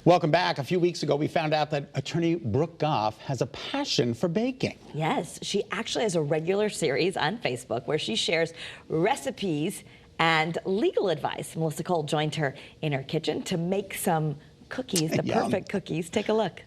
Welcome back. A few weeks ago, we found out that attorney Brooke Goff has a passion for baking. Yes, she actually has a regular series on Facebook where she shares recipes and legal advice. Melissa Cole joined her in her kitchen to make some cookies, the perfect cookies. Take a look.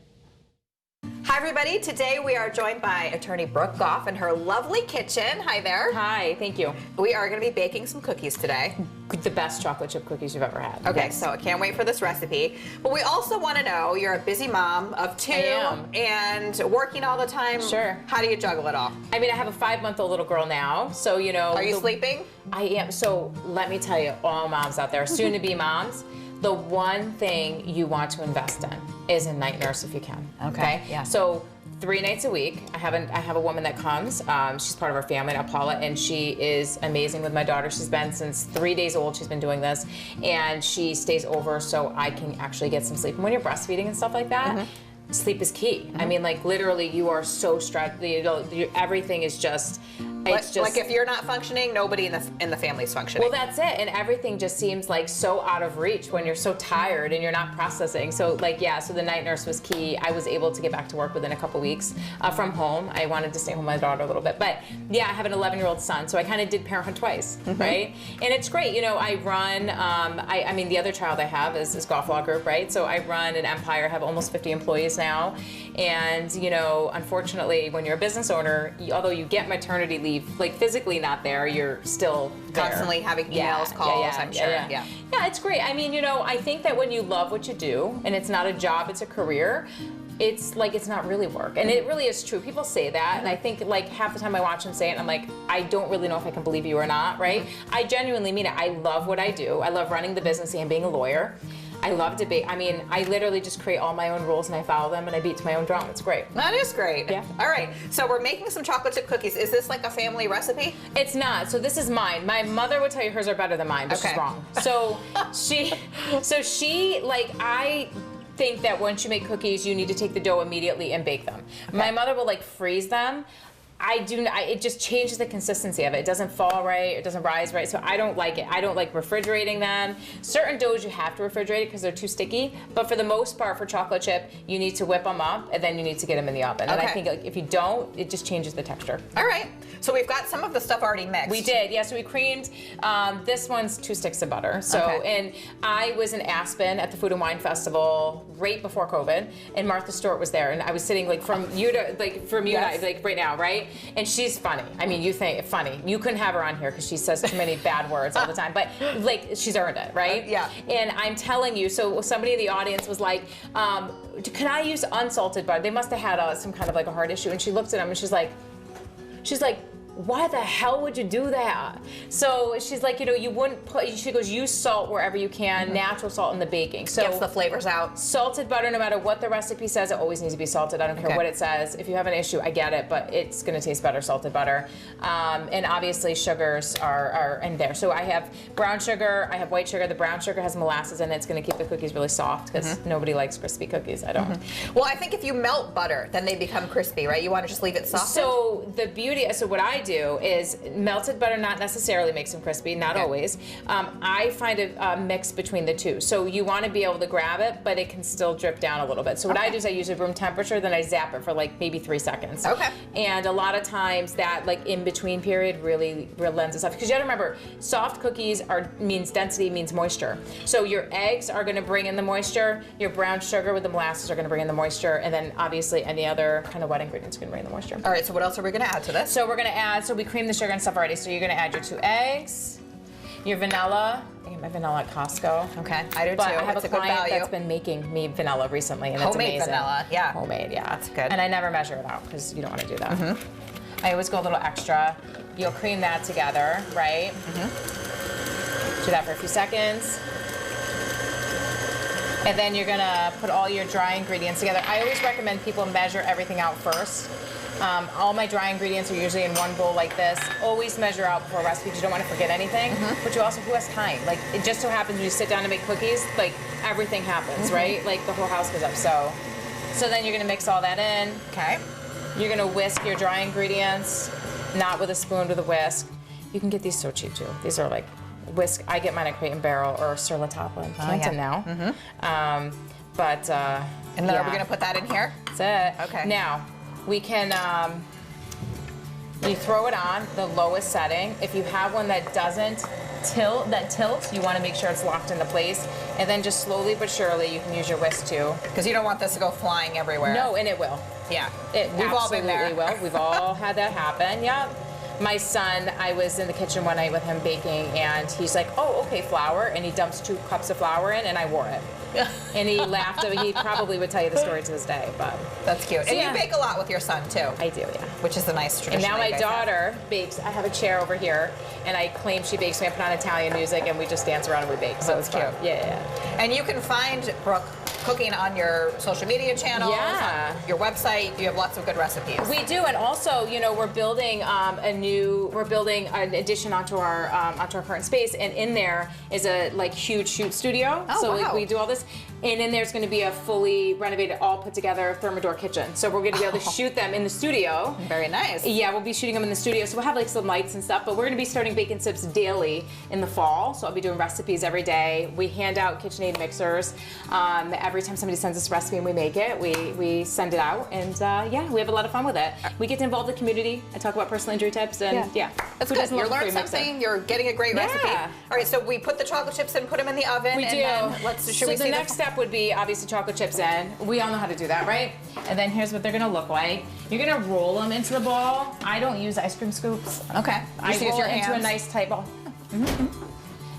Hi everybody, today we are joined by attorney Brooke Goff in her lovely kitchen. Hi there. Hi, thank you. We are going to be baking some cookies today. The best chocolate chip cookies you've ever had. Okay, so I can't wait for this recipe. But we also want to know, you're a busy mom of 2 and working all the time. Sure. How do you juggle it all? I mean, I have a 5-month-old little girl now, so you know. Are you sleeping? I am. So let me tell you, all moms out there, soon to be moms, the one thing you want to invest in is a night nurse if you can. Okay? Yeah. So 3 nights a week, I have a woman that comes. She's part of our family now, Paula, and she is amazing with my daughter. She's been since 3 days old. She's been doing this, and she stays over so I can actually get some sleep. And when you're breastfeeding and stuff like that, sleep is key. I mean, like literally, you are so stressed. Everything is just. It's just like if you're not functioning, nobody in the family is functioning. Well, that's it, and everything just seems like so out of reach when you're so tired and you're not processing. So, like, yeah, so the night nurse was key. I was able to get back to work within a couple weeks from home. I wanted to stay home with my daughter a little bit, but yeah, I have an 11-year-old son, so I kind of did parenthood twice, right? And it's great, you know. I run. I mean, the other child I have is Goff Law Group, right? So I run an empire. I have almost 50 employees now, and you know, unfortunately, when you're a business owner, although you get maternity leave, like physically not there, you're still there. Constantly having emails, calls, I'm sure. Yeah, it's great. I mean, you know, I think that when you love what you do, and it's not a job, it's a career, it's like it's not really work. And it really is true. People say that, and I think like half the time I watch them say it, and I'm like, I don't really know if I can believe you or not, right? I genuinely mean it. I love what I do. I love running the business and being a lawyer. I love debate. I mean, I literally just create all my own rules and I follow them and I beat to my own drum. It's great. That is great. Yeah. All right. So we're making some chocolate chip cookies. Is this like a family recipe? It's not. So this is mine. My mother would tell you hers are better than mine, but she's wrong. So she like, I think that once you make cookies, you need to take the dough immediately and bake them. My mother will like freeze them. It just changes the consistency of it. It doesn't fall right, it doesn't rise right, so I don't like it. I don't like refrigerating them. Certain doughs you have to refrigerate because they're too sticky, but for the most part for chocolate chip, you need to whip them up and then you need to get them in the oven. And I think like, if you don't, it just changes the texture. All right, so we've got some of the stuff already mixed. We did, yeah, so we creamed, this one's 2 sticks of butter. So, and I was in Aspen at the Food and Wine Festival right before COVID, and Martha Stewart was there, and I was sitting like from you to, like from you and I, like right now, right? And she's funny. I mean, you think funny. You couldn't have her on here because she says too many bad words all the time. But like, she's earned it, right? Yeah. And I'm telling you, so somebody in the audience was like, "Can I use unsalted butter?" They must have had some kind of like a heart issue. And she looks at him and she's like, why the hell would you do that? So she's like, you know, you wouldn't put, she goes, use salt wherever you can, natural salt in the baking. So gets the flavors out. Salted butter, no matter what the recipe says, it always needs to be salted. I don't care what it says. If you have an issue, I get it, but it's gonna taste better salted butter. And obviously sugars are in there. So I have brown sugar, I have white sugar. The brown sugar has molasses in it. It's gonna keep the cookies really soft because nobody likes crispy cookies. I don't. Well, I think if you melt butter, then they become crispy, right? You wanna just leave it soft? So the beauty, so what I do is melted butter not necessarily makes them crispy, not always. I find a mix between the two. So you want to be able to grab it, but it can still drip down a little bit. So what I do is I use it room temperature, then I zap it for like maybe 3 seconds. Okay. And a lot of times that like in between period really lends itself. Because you gotta remember, soft cookies means density, means moisture. So your eggs are gonna bring in the moisture, your brown sugar with the molasses are gonna bring in the moisture, and then obviously any other kind of wet ingredients are gonna bring in the moisture. All right, so what else are we gonna add to this? So we're gonna add, so we cream the sugar and stuff already. So you're gonna add your 2 eggs, your vanilla. I get my vanilla at Costco. Okay, I do too. But I have it's a client that's been making me vanilla recently, and it's amazing. Homemade vanilla, yeah. Homemade, yeah. That's good. And I never measure it out because you don't want to do that. I always go a little extra. You'll cream that together, right? Do that for a few seconds. And then you're gonna put all your dry ingredients together. I always recommend people measure everything out first. All my dry ingredients are usually in one bowl like this. Always measure out before a recipe because you don't want to forget anything. But you also, who has time? Like, it just so happens when you sit down to make cookies, like, everything happens, right? Like, the whole house goes up. So then you're gonna mix all that in. Okay. You're gonna whisk your dry ingredients, not with a spoon, with a whisk. You can get these so cheap too. These are like whisk. I get mine at Crate and Barrel or Sur La Table in Canton now. But And then are we yeah. gonna put that in here? That's it. Okay. Now, we can, you throw it on the lowest setting. If you have one that doesn't tilts, you want to make sure it's locked into place. And then just slowly but surely, you can use your whisk too. Because you don't want this to go flying everywhere. No, and it will. Yeah. We've all been there. Will. We've all had that happen. Yeah. My son, I was in the kitchen one night with him baking, and he's like, "Oh, okay, flour," and he dumps 2 cups of flour in, and I wore it. And he laughed. He probably would tell you the story to this day, but That's cute. And you bake a lot with your son too. I do, yeah. Which is a nice And tradition. now that my you guys have. daughter bakes. I have a chair over here, and I claim she bakes me. I put on Italian music, and we just dance around and we bake. So That's it's fun. cute. Yeah. And you can find Brooke cooking on your social media channels, Yeah. on your website. You have lots of good recipes. We do, and also, you know, we're building an addition onto our current space, and in there is a huge shoot studio. Oh, so wow. we do all this, and in there's going to be a fully renovated, all put together Thermador kitchen. So we're going to be able to shoot them in the studio. Very nice. Yeah, we'll be shooting them in the studio. So we'll have some lights and stuff, but we're going to be starting Bacon Sips daily in the fall. So I'll be doing recipes every day. We hand out KitchenAid mixers. Every time somebody sends us a recipe and we make it, we send it out, and yeah, we have a lot of fun with it. We get to involve the community. I talk about personal injury tips, and yeah. That's Who good. doesn't You love a learned free mixer? something. You're getting a great recipe. Yeah. All right, so we put the chocolate chips in, put them in the oven. We and do. Then should we the see next step would be obviously chocolate chips in. We all know how to do that, right? And then here's what they're gonna look like. You're gonna roll them into the ball. I don't use ice cream scoops. Okay. I Just use roll your it into a hands. nice tight ball.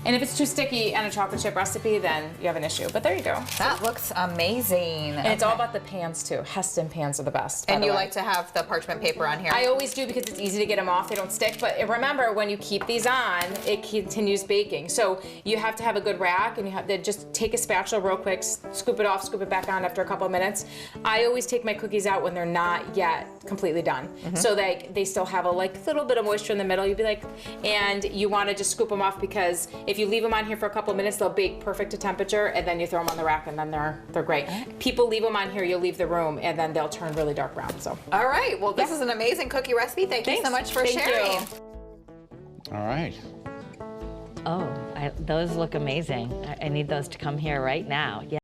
And if it's too sticky on a chocolate chip recipe, then you have an issue. But there you go. That looks amazing. And it's all about the pans too. Heston pans are the best. And by you the way. like to have the parchment paper on here. I always do because it's easy to get them off. They don't stick. But remember, when you keep these on, it continues baking. So you have to have a good rack, and you have to just take a spatula real quick, scoop it off, scoop it back on after a couple of minutes. I always take my cookies out when they're not yet completely done, so they still have a little bit of moisture in the middle. You'd be like, and you want to just scoop them off, because if you leave them on here for a couple of minutes, they'll bake perfect to temperature, and then you throw them on the rack, and then they're great. People leave them on here, you'll leave the room, and then they'll turn really dark brown. So. All right. Well, this is an amazing cookie recipe. Thank you so much for Thank sharing. you. All right. Oh, those look amazing. I need those to come here right now. Yeah.